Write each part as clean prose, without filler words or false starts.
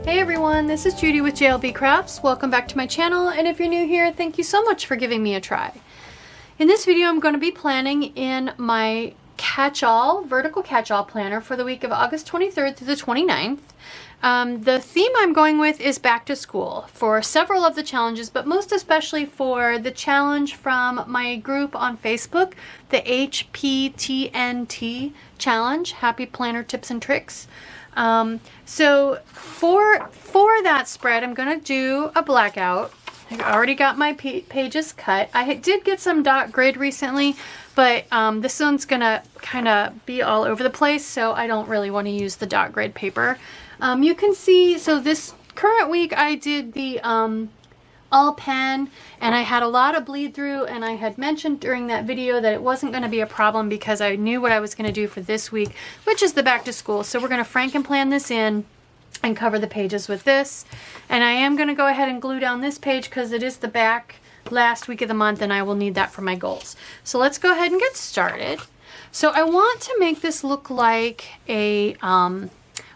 Hey everyone, this is Judi with JLBCrafts. Welcome back to my channel, and if you're new here, thank you so much for giving me a try. In this video, I'm going to be planning in my vertical catch-all planner for the week of August 23rd through the 29th. The theme I'm going with is back to school for several of the challenges, but most especially for the challenge from my group on Facebook, the HPTNT challenge, Happy Planner Tips and Tricks. So for that spread, I'm going to do a blackout. I already got my pages cut. I did get some dot grid recently, but this one's going to kind of be all over the place, so I don't really want to use the dot grid paper. You can see, so this current week I did the all pen, and I had a lot of bleed through, and I had mentioned during that video that it wasn't going to be a problem because I knew what I was going to do for this week, which is the back to school. So we're going to Frankenplan this in and cover the pages with this. And I am going to go ahead and glue down this page because it is the back last week of the month and I will need that for my goals. So let's go ahead and get started. So I want to make this look like a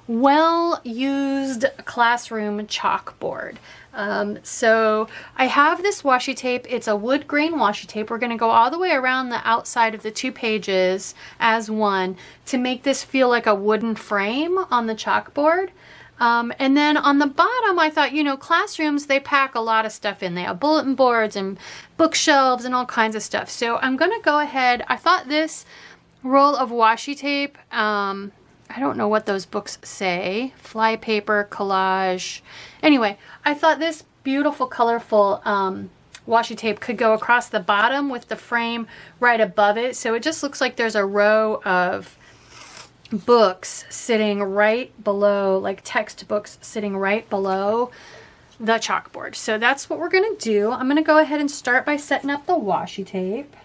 well-used classroom chalkboard. So I have this washi tape. It's a wood grain washi tape. We're going to go all the way around the outside of the two pages as one to make this feel like a wooden frame on the chalkboard. And then on the bottom, I thought, you know, classrooms, they pack a lot of stuff in. They have bulletin boards and bookshelves and all kinds of stuff. So I'm going to go ahead. I thought this roll of washi tape, I don't know what those books say, fly paper, collage. Anyway, I thought this beautiful, colorful washi tape could go across the bottom with the frame right above it. So it just looks like there's a row of books sitting right below, like textbooks sitting right below the chalkboard. So that's what we're going to do. I'm going to go ahead and start by setting up the washi tape.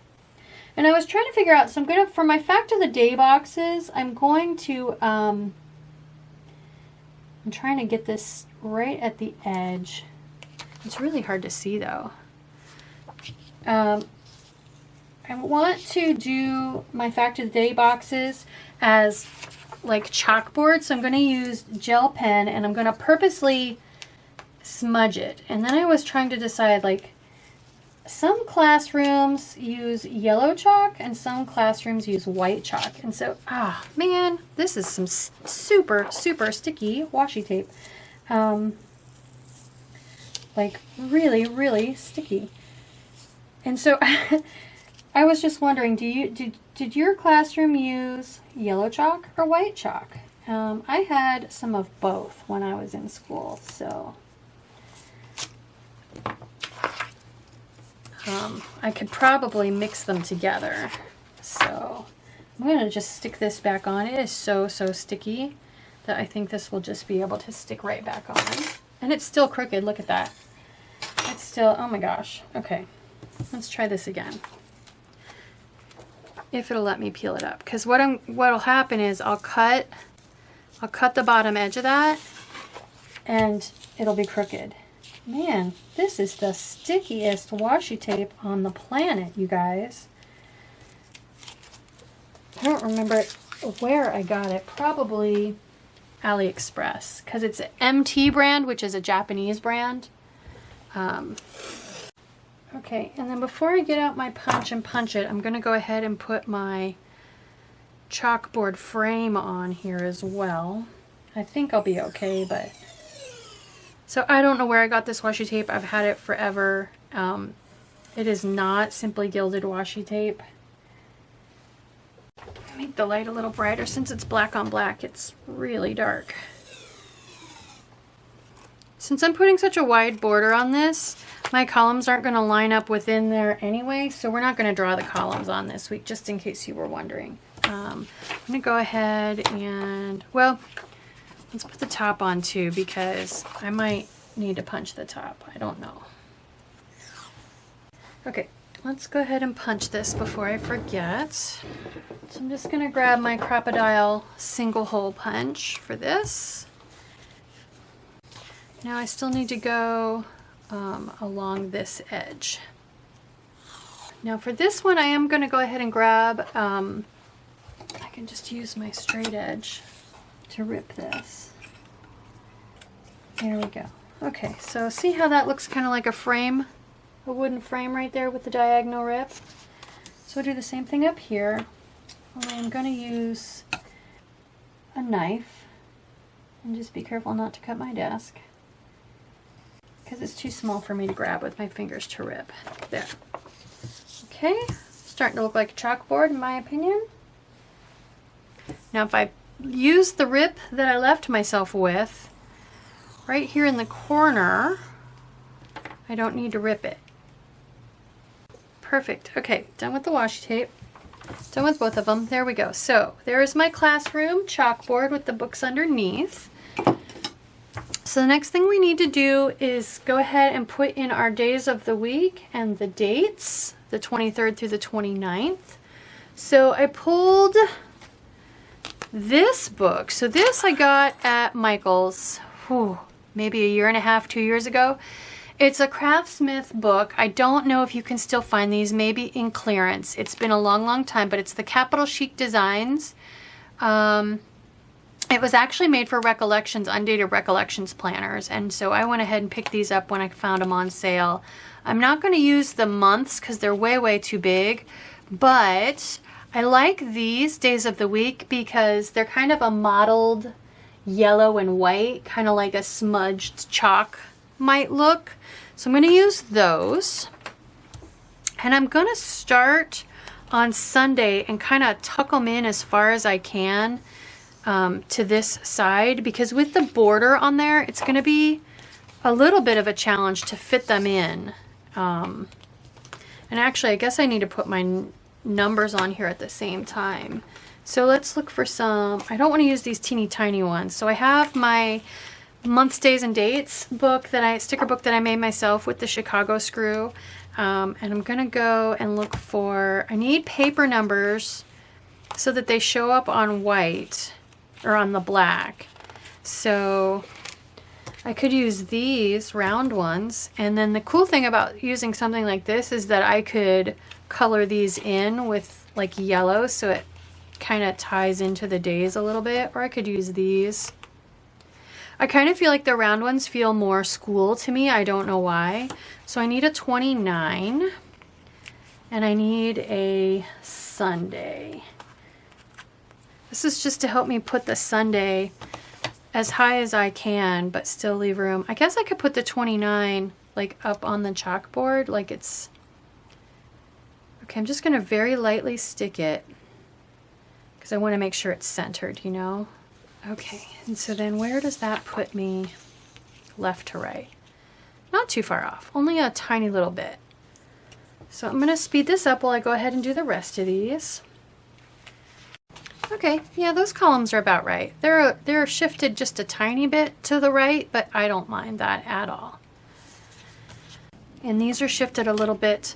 And I was trying to figure out, so I'm going to, for my fact of the day boxes, I'm going to, I'm trying to get this right at the edge. It's really hard to see though. I want to do my fact of the day boxes as like chalkboard. So I'm going to use gel pen and I'm going to purposely smudge it. And then I was trying to decide, like, some classrooms use yellow chalk and some classrooms use white chalk. And so, man, this is some super, super sticky washi tape. Like really, really sticky. And so I was just wondering, did your classroom use yellow chalk or white chalk? I had some of both when I was in school, so I could probably mix them together. So I'm going to just stick this back on. It is so, so sticky that I think this will just be able to stick right back on. And it's still crooked. Look at that. It's still, oh my gosh. Okay, let's try this again. If it'll let me peel it up. Because what'll happen is I'll cut the bottom edge of that and it'll be crooked. Man, this is the stickiest washi tape on the planet, you guys. I don't remember where I got it. Probably AliExpress, because it's an MT brand, which is a Japanese brand. Okay, and then before I get out my punch and punch it, I'm going to go ahead and put my chalkboard frame on here as well. I think I'll be okay, but so I don't know where I got this washi tape. I've had it forever. It is not Simply Gilded washi tape. Make the light a little brighter. Since it's black on black, it's really dark. Since I'm putting such a wide border on this, my columns aren't going to line up within there anyway, so we're not going to draw the columns on this week, just in case you were wondering. I'm going to go ahead and, well, let's put the top on too, because I might need to punch the top. I don't know. Okay, let's go ahead and punch this before I forget. So I'm just going to grab my Crop-A-Dile single hole punch for this. Now I still need to go along this edge. Now for this one, I am going to go ahead and grab, I can just use my straight edge to rip this. There we go. Okay, so see how that looks kind of like a frame, a wooden frame right there with the diagonal rip. So I'll do the same thing up here. Only I'm going to use a knife, and just be careful not to cut my desk, because it's too small for me to grab with my fingers to rip. There. Okay, starting to look like a chalkboard in my opinion. Now if I use the rip that I left myself with, right here in the corner, I don't need to rip it. Perfect. Okay, done with the washi tape. Done with both of them. There we go. So there is my classroom chalkboard with the books underneath. So the next thing we need to do is go ahead and put in our days of the week and the dates, the 23rd through the 29th. So I pulled this book. So this I got at Michael's, maybe a year and a half, 2 years ago. It's a Craftsmith book. I don't know if you can still find these, maybe in clearance. It's been a long, long time, but it's the Capital Chic Designs. It was actually made for Recollections, Undated Recollections planners, and so I went ahead and picked these up when I found them on sale. I'm not going to use the months because they're way, way too big, but I like these days of the week because they're kind of a mottled yellow and white, kind of like a smudged chalk might look. So I'm going to use those, and I'm going to start on Sunday and kind of tuck them in as far as I can to this side, because with the border on there, it's going to be a little bit of a challenge to fit them in. And actually, I guess I need to put my numbers on here at the same time. So let's look for some. I don't want to use these teeny tiny ones. So I have my months, days, and dates book sticker book that I made myself with the Chicago screw. And I'm gonna go and look for, I need paper numbers so that they show up on white or on the black. So I could use these round ones. And then the cool thing about using something like this is that I could color these in with like yellow so it kind of ties into the days a little bit, or I could use these. I kind of feel like the round ones feel more school to me. I don't know why. So I need a 29 and I need a Sunday. This is just to help me put the Sunday as high as I can, but still leave room. I guess I could put the 29 like up on the chalkboard like it's... Okay, I'm just going to very lightly stick it because I want to make sure it's centered, you know? Okay, and so then where does that put me left to right? Not too far off, only a tiny little bit. So I'm going to speed this up while I go ahead and do the rest of these. Okay, yeah, those columns are about right. They're shifted just a tiny bit to the right, but I don't mind that at all. And these are shifted a little bit.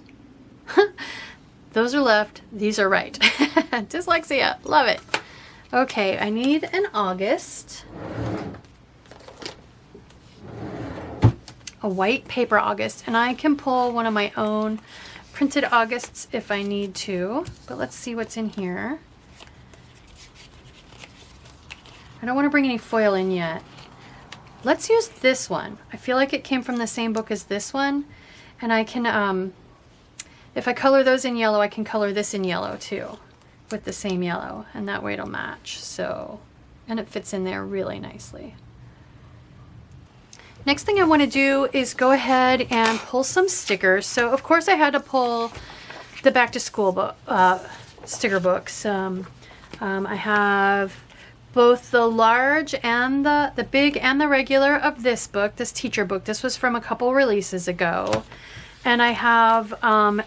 Those are left, these are right. Dyslexia, love it. Okay, I need an August. A white paper August, and I can pull one of my own printed Augusts if I need to, but let's see what's in here. I don't want to bring any foil in yet. Let's use this one. I feel like it came from the same book as this one, and I can, if I color those in yellow, I can color this in yellow too, with the same yellow, and that way it'll match. So, and it fits in there really nicely. Next thing I want to do is go ahead and pull some stickers. So of course I had to pull the back to school book, sticker books. I have both the large and the big and the regular of this book, this teacher book. This was from a couple releases ago. And I have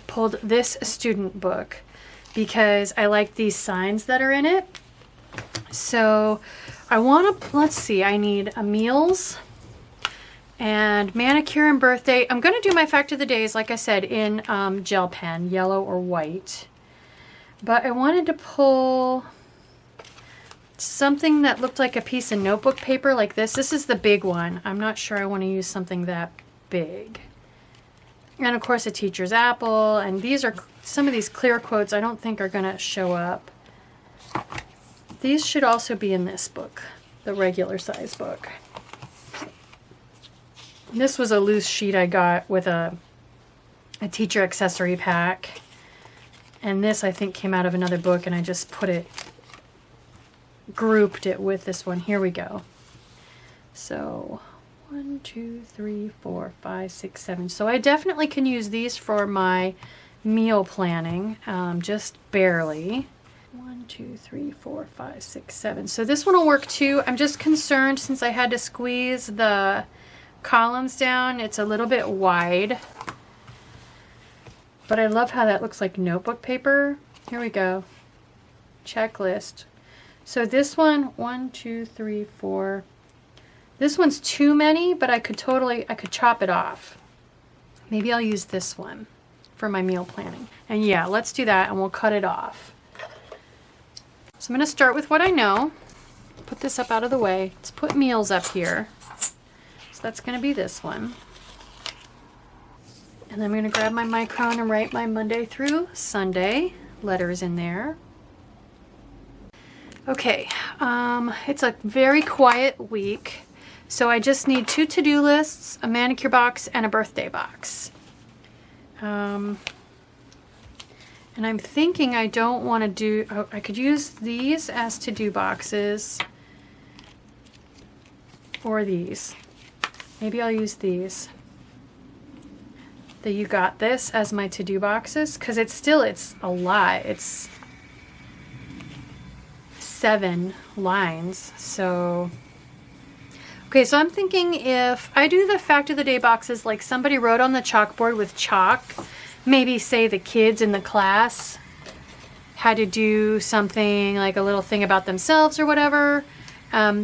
pulled this student book because I like these signs that are in it. So I want to, let's see, I need a meals and manicure and birthday. I'm going to do my fact of the days, like I said, in gel pen, yellow or white. But I wanted to pull something that looked like a piece of notebook paper like this. This is the big one. I'm not sure I want to use something that big. And of course a teacher's apple, and these are some of these clear quotes I don't think are going to show up. These should also be in this book, the regular size book. This was a loose sheet I got with a teacher accessory pack. And this I think came out of another book, and I just grouped it with this one. Here we go. So 1, 2, 3, 4, 5, 6, 7. So I definitely can use these for my meal planning, just barely. 1, 2, 3, 4, 5, 6, 7. So this one will work too. I'm just concerned since I had to squeeze the columns down, it's a little bit wide. But I love how that looks like notebook paper. Here we go. Checklist. So this one, 1, 2, 3, 4. This one's too many, but I could chop it off. Maybe I'll use this one for my meal planning. And yeah, let's do that and we'll cut it off. So I'm going to start with what I know. Put this up out of the way. Let's put meals up here. So that's going to be this one. And then I'm going to grab my micron and write my Monday through Sunday letters in there. Okay, it's a very quiet week. So I just need 2 to-do lists, a manicure box, and a birthday box. And I'm thinking I don't want to do, I could use these as to-do boxes, or these. Maybe I'll use these. The You Got This as my to-do boxes, because it's a lot. It's 7 lines, so... Okay, so I'm thinking if I do the fact of the day boxes like somebody wrote on the chalkboard with chalk, maybe say the kids in the class had to do something like a little thing about themselves or whatever.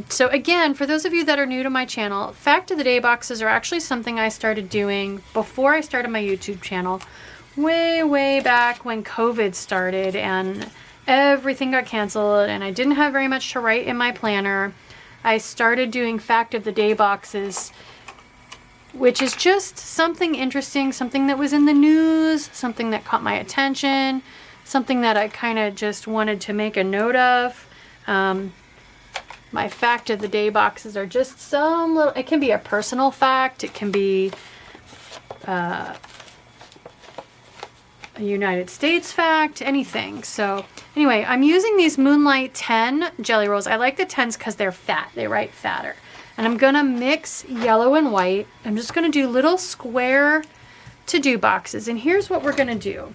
So again, for those of you that are new to my channel, fact of the day boxes are actually something I started doing before I started my YouTube channel, way back when COVID started and everything got canceled and I didn't have very much to write in my planner. I started doing fact of the day boxes, which is just something interesting, something that was in the news, something that caught my attention, something that I kind of just wanted to make a note of. My fact of the day boxes are just some little, it can be a personal fact, it can be a United States fact, anything. So anyway, I'm using these Moonlight 10 jelly rolls. I like the 10s because they're fat. They write fatter. And I'm going to mix yellow and white. I'm just going to do little square to-do boxes. And here's what we're going to do.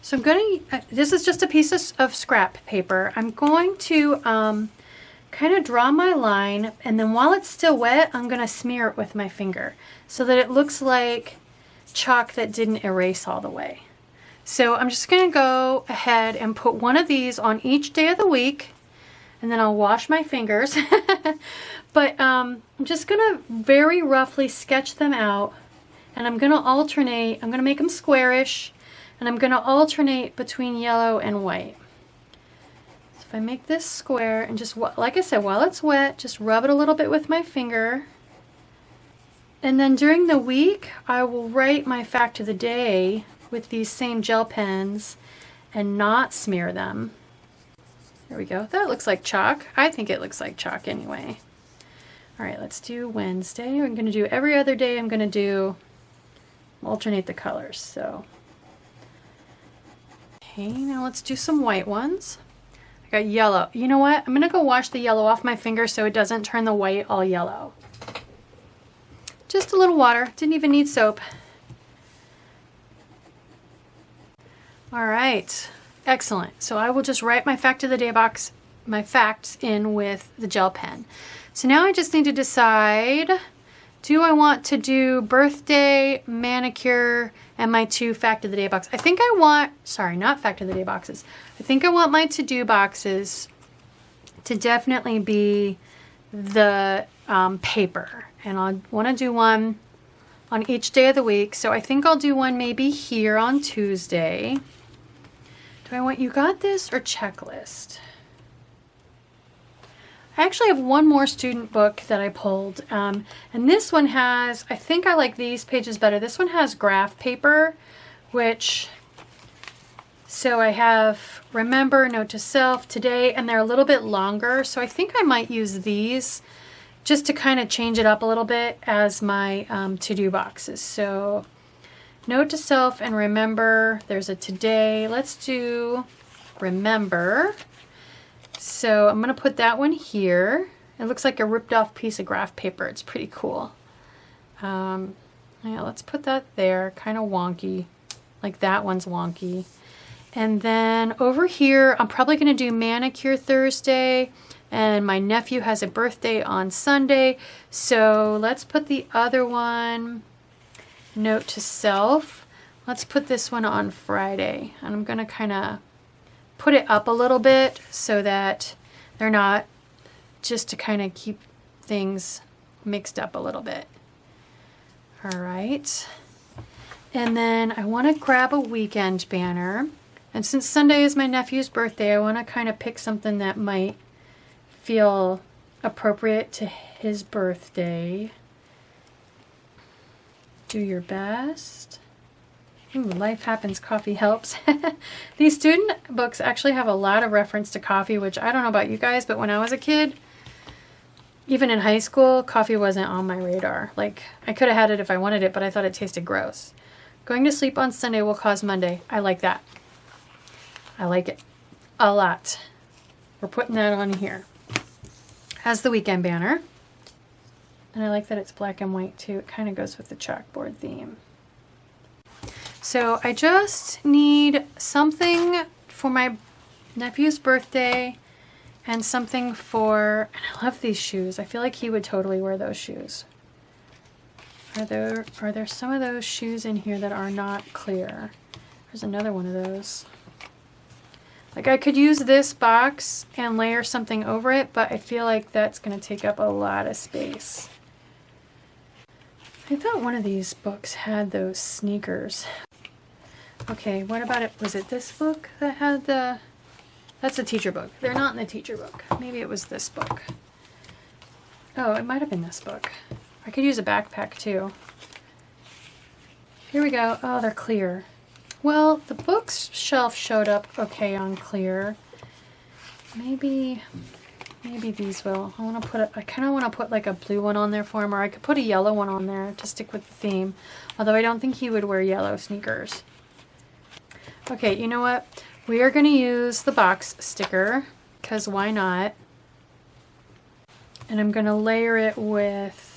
So I'm going to, this is just a piece of scrap paper. I'm going to kind of draw my line. And then while it's still wet, I'm going to smear it with my finger so that it looks like chalk that didn't erase all the way. So I'm just going to go ahead and put one of these on each day of the week, and then I'll wash my fingers. But I'm just going to very roughly sketch them out, and I'm going to alternate. I'm going to make them squarish, and I'm going to alternate between yellow and white. So if I make this square and just, like I said, while it's wet, just rub it a little bit with my finger. And then during the week, I will write my fact of the day with these same gel pens and not smear them. There we go. That looks like chalk. I think it looks like chalk anyway. All right, let's do Wednesday. I'm going to do every other day. I'm going to alternate the colors. So, okay, now let's do some white ones. I got yellow. You know what? I'm going to go wash the yellow off my finger so it doesn't turn the white all yellow. Just a little water, didn't even need soap. All right, excellent. So I will just write my fact of the day box, my facts in with the gel pen. So now I just need to decide, do I want to do birthday, manicure, and my 2 fact of the day box? I think I want, sorry, not fact of the day boxes. I think I want my to-do boxes to definitely be the paper. And I want to do one on each day of the week. So I think I'll do one maybe here on Tuesday. Do I want You Got This or checklist? I actually have one more student book that I pulled. And this one has, I think I like these pages better. This one has graph paper, which, so I have remember, note to self, today, and they're a little bit longer. So I think I might use these just to kind of change it up a little bit as my to-do boxes. So note to self and remember, there's a today. Let's do remember. So I'm going to put that one here. It looks like a ripped off piece of graph paper. It's pretty cool. Yeah, let's put that there. Kind of wonky. Like that one's wonky. And then over here, I'm probably going to do manicure Thursday. And my nephew has a birthday on Sunday. So let's put the other one, note to self. Let's put this one on Friday. And I'm going to kind of put it up a little bit so that they're not, just to kind of keep things mixed up a little bit. All right. And then I want to grab a weekend banner. And since Sunday is my nephew's birthday, I want to kind of pick something that might feel appropriate to his birthday. Do your best. Ooh, life happens, coffee helps. These student books actually have a lot of reference to coffee, which I don't know about you guys, but when I was a kid, even in high school, coffee wasn't on my radar. Like, I could have had it if I wanted it, but I thought it tasted gross. Going to sleep on Sunday will cause Monday. I like that. I like it a lot. We're putting that on here as the weekend banner. And I like that it's black and white too. It kind of goes with the chalkboard theme. So I just need something for my nephew's birthday and something for, and I love these shoes. I feel like he would totally wear those shoes. Are there some of those shoes in here that are not clear? There's another one of those. Like, I could use this box and layer something over it, but I feel like that's going to take up a lot of space. I thought one of these books had those sneakers. Okay, what about it? Was it this book that had the... That's a teacher book. They're not in the teacher book. Maybe it was this book. Oh, it might have been this book. I could use a backpack too. Here we go. Oh, they're clear. Well, the bookshelf showed up okay on clear. Maybe these will. I kind of want to put like a blue one on there for him, or I could put a yellow one on there to stick with the theme. Although I don't think he would wear yellow sneakers. Okay, you know what? We are going to use the box sticker, because why not? And I'm going to layer it with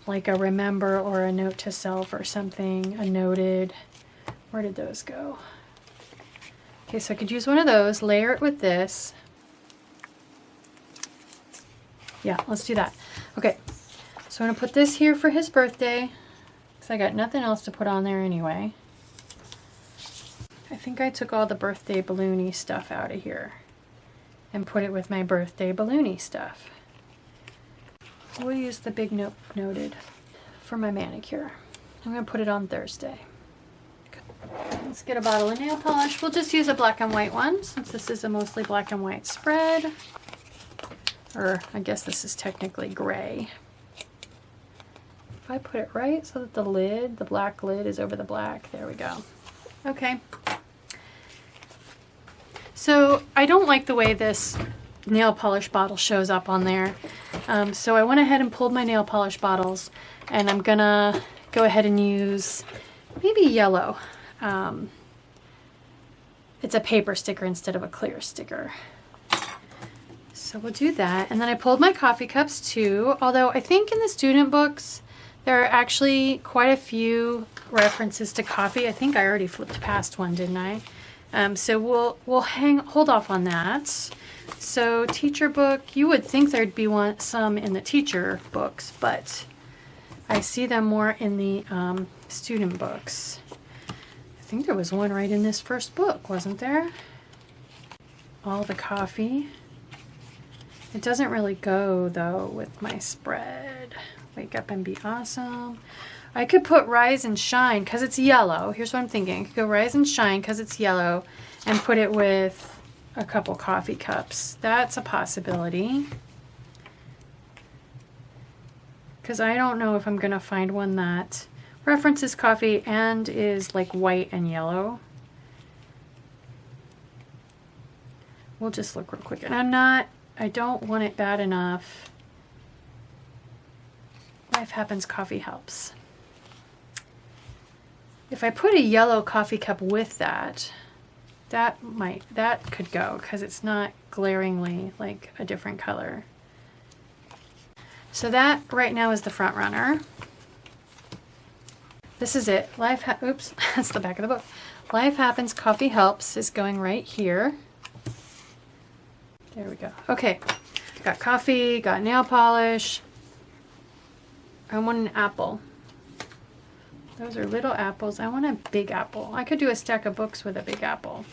like a remember or a note to self or something, a noted. Where did those go? Okay, so I could use one of those, layer it with this. Yeah, let's do that. Okay, so I'm going to put this here for his birthday, because I got nothing else to put on there anyway. I think I took all the birthday balloony stuff out of here and put it with my birthday balloony stuff. We'll use the big note noted for my manicure. I'm going to put it on Thursday. Let's get a bottle of nail polish. We'll just use a black and white one since this is a mostly black and white spread. Or I guess this is technically gray. If I put it right so that the black lid is over the black. There we go. Okay. So I don't like the way this nail polish bottle shows up on there. So I went ahead and pulled my nail polish bottles, and I'm gonna go ahead and use maybe yellow. It's a paper sticker instead of a clear sticker. So we'll do that. And then I pulled my coffee cups too, although I think in the student books there are actually quite a few references to coffee. I think I already flipped past one, didn't I? So we'll hold off on that. So teacher book, you would think there'd be some in the teacher books, but I see them more in the student books. I think there was one right in this first book, wasn't there? All the coffee. It doesn't really go though with my spread. Wake up and be awesome. I could put rise and shine because it's yellow. Here's what I'm thinking. I could go rise and shine because it's yellow and put it with a couple coffee cups. That's a possibility. Because I don't know if I'm going to find one that references coffee and is like white and yellow. We'll just look real quick. And I'm not I don't want it bad enough. Life happens, coffee helps. If I put a yellow coffee cup with that, that could go because it's not glaringly like a different color. So that right now is the front runner. This is it. Oops, that's the back of the book. Life Happens, Coffee Helps is going right here. There we go. Okay, got coffee, got nail polish. I want an apple. Those are little apples. I want a big apple. I could do a stack of books with a big apple.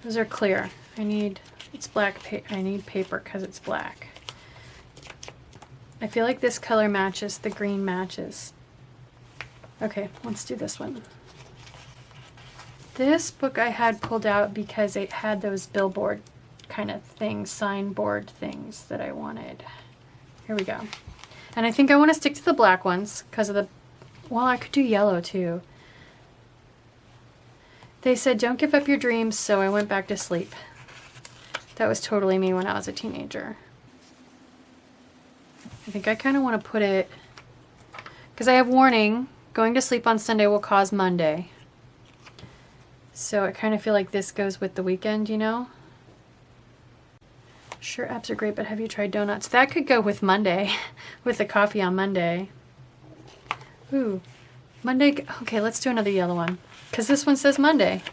Those are clear. It's black. I need paper because it's black. I feel like this color matches, the green matches. Okay, let's do this one. This book I had pulled out because it had those billboard kind of things, signboard things that I wanted. Here we go. And I think I want to stick to the black ones because of the, well, I could do yellow too. They said, don't give up your dreams, so I went back to sleep. That was totally me when I was a teenager. I think I kind of want to put it, because I have warning, going to sleep on Sunday will cause Monday. So I kind of feel like this goes with the weekend, you know? Sure, apps are great, but have you tried donuts? That could go with Monday, with the coffee on Monday. Ooh, Monday, okay, let's do another yellow one, because this one says Monday.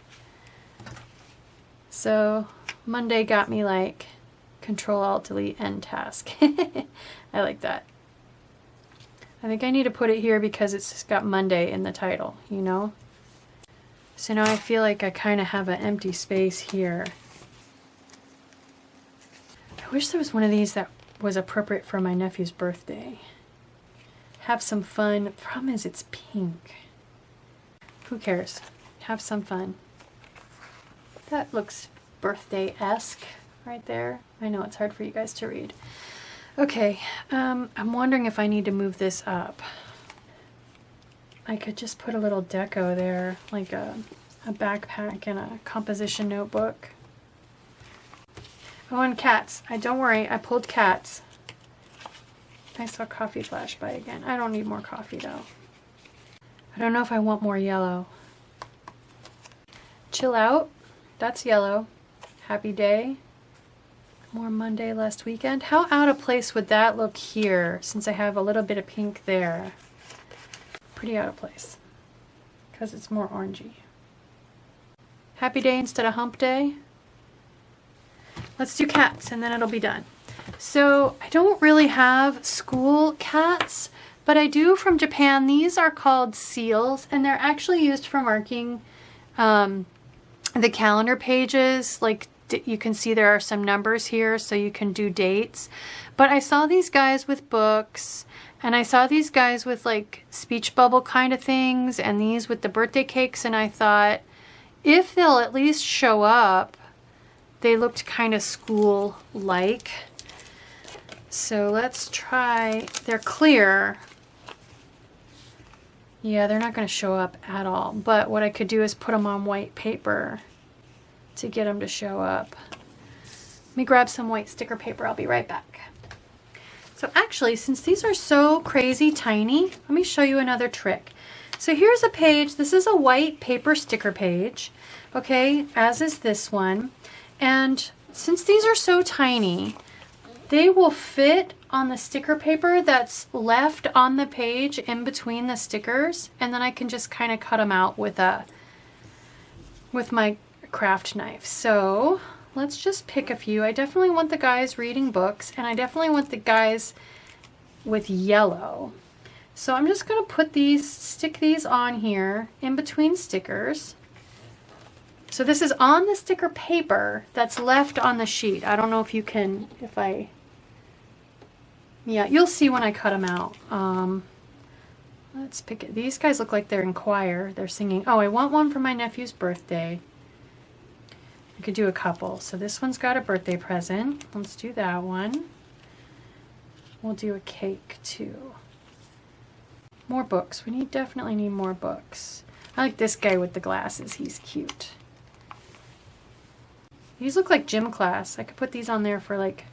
So Monday got me like Control-Alt-Delete End task. I like that. I think I need to put it here because it's got Monday in the title, you know? So now I feel like I kind of have an empty space here. I wish there was one of these that was appropriate for my nephew's birthday. Have some fun. The problem is it's pink. Who cares? Have some fun. That looks birthday-esque right there. I know it's hard for you guys to read. Okay, I'm wondering if I need to move this up. I could just put a little deco there, like a backpack and a composition notebook. Oh, and cats. Don't worry, I pulled cats. I saw coffee flash by again. I don't need more coffee though. I don't know if I want more yellow. Chill out. That's yellow. Happy day. More Monday, last weekend. How out of place would that look here since I have a little bit of pink there? Pretty out of place because it's more orangey. Happy day instead of hump day. Let's do cats and then it'll be done. So I don't really have school cats, but I do from Japan. These are called seals and they're actually used for marking the calendar pages. Like you can see there are some numbers here so you can do dates. But I saw these guys with books and I saw these guys with like speech bubble kind of things and these with the birthday cakes, and I thought if they'll at least show up, they looked kind of school-like. So let's try, they're clear. Yeah, they're not going to show up at all, but what I could do is put them on white paper to get them to show up. Let me grab some white sticker paper. I'll be right back. So actually, since these are so crazy tiny, let me show you another trick. So here's a page. This is a white paper sticker page, okay, as is this one. And since these are so tiny, they will fit on the sticker paper that's left on the page in between the stickers, and then I can just kind of cut them out with my craft knife. So let's just pick a few. I definitely want the guys reading books, and I definitely want the guys with yellow. So I'm just going to stick these on here in between stickers. So this is on the sticker paper that's left on the sheet. I don't know if you can, yeah, you'll see when I cut them out. Let's pick it. These guys look like they're in choir. They're singing. Oh, I want one for my nephew's birthday. I could do a couple. So this one's got a birthday present. Let's do that one. We'll do a cake too. More books. We definitely need more books. I like this guy with the glasses. He's cute. These look like gym class. I could put these on there for like,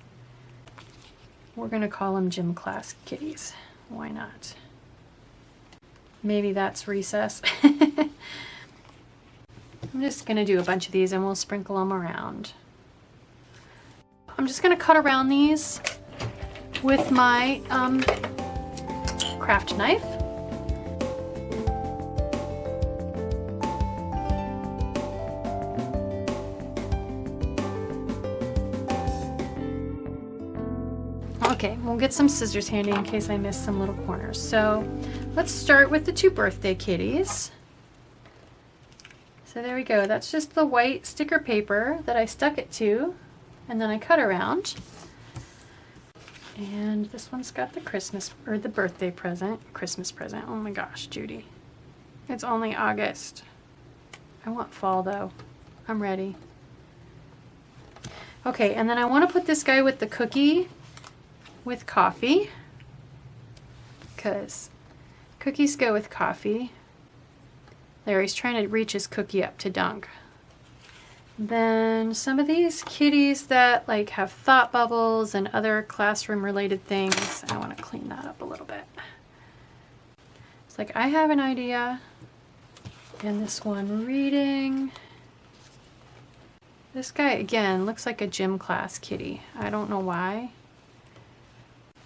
we're gonna call them gym class kitties. Why not? Maybe that's recess. I'm just gonna do a bunch of these and we'll sprinkle them around. I'm just gonna cut around these with my craft knife. Okay, we'll get some scissors handy in case I miss some little corners. So let's start with the two birthday kitties. So there we go. That's just the white sticker paper that I stuck it to, and then I cut around. And this one's got the Christmas, or the birthday present. Christmas present. Oh my gosh, Judy. It's only August. I want fall though. I'm ready. Okay, and then I want to put this guy with the cookie with coffee, because cookies go with coffee. There, he's trying to reach his cookie up to dunk. Then some of these kitties that like have thought bubbles and other classroom related things, I want to clean that up a little bit. It's like, I have an idea. And this one reading. This guy again looks like a gym class kitty. I don't know why.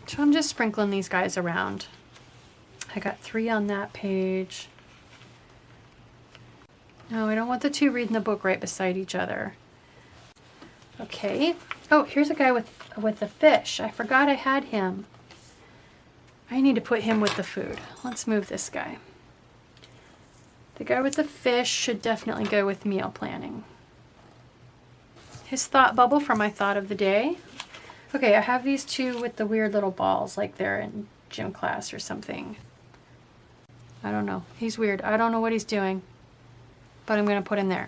So I'm just sprinkling these guys around. I got 3 on that page. No, I don't want the two reading the book right beside each other. Okay. Oh, here's a guy with the fish. I forgot I had him. I need to put him with the food. Let's move this guy. The guy with the fish should definitely go with meal planning. His thought bubble for my thought of the day. Okay, I have these two with the weird little balls like they're in gym class or something. I don't know. He's weird. I don't know what he's doing, but I'm going to put him there.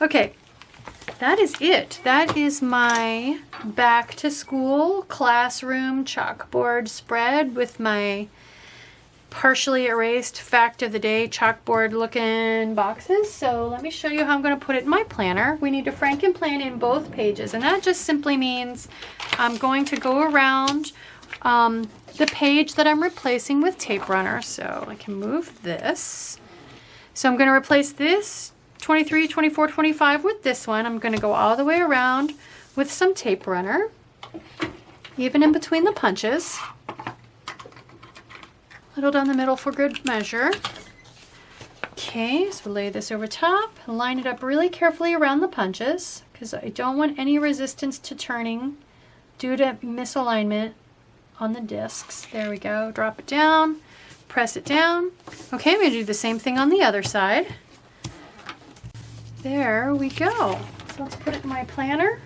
Okay, that is it. That is my back to school classroom chalkboard spread with my partially erased fact of the day chalkboard looking boxes. So let me show you how I'm going to put it in my planner. We need to frankenplan in both pages, and that just simply means I'm going to go around the page that I'm replacing with tape runner. So I can move this. So I'm going to replace this 23, 24, 25 with this one. I'm going to go all the way around with some tape runner, even in between the punches. Little down the middle for good measure. Okay, so lay this over top, line it up really carefully around the punches because I don't want any resistance to turning due to misalignment on the discs. There we go. Drop it down, press it down. Okay, I'm going to do the same thing on the other side. There we go. So let's put it in my planner.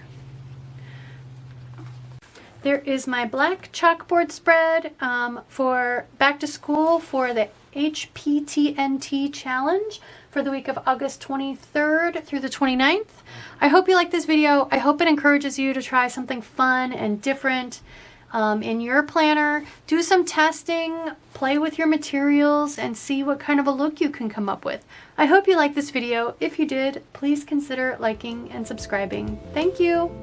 There is my black chalkboard spread for back to school for the HPTNT challenge for the week of August 23rd through the 29th. I hope you like this video. I hope it encourages you to try something fun and different in your planner. Do some testing, play with your materials, and see what kind of a look you can come up with. I hope you like this video. If you did, please consider liking and subscribing. Thank you.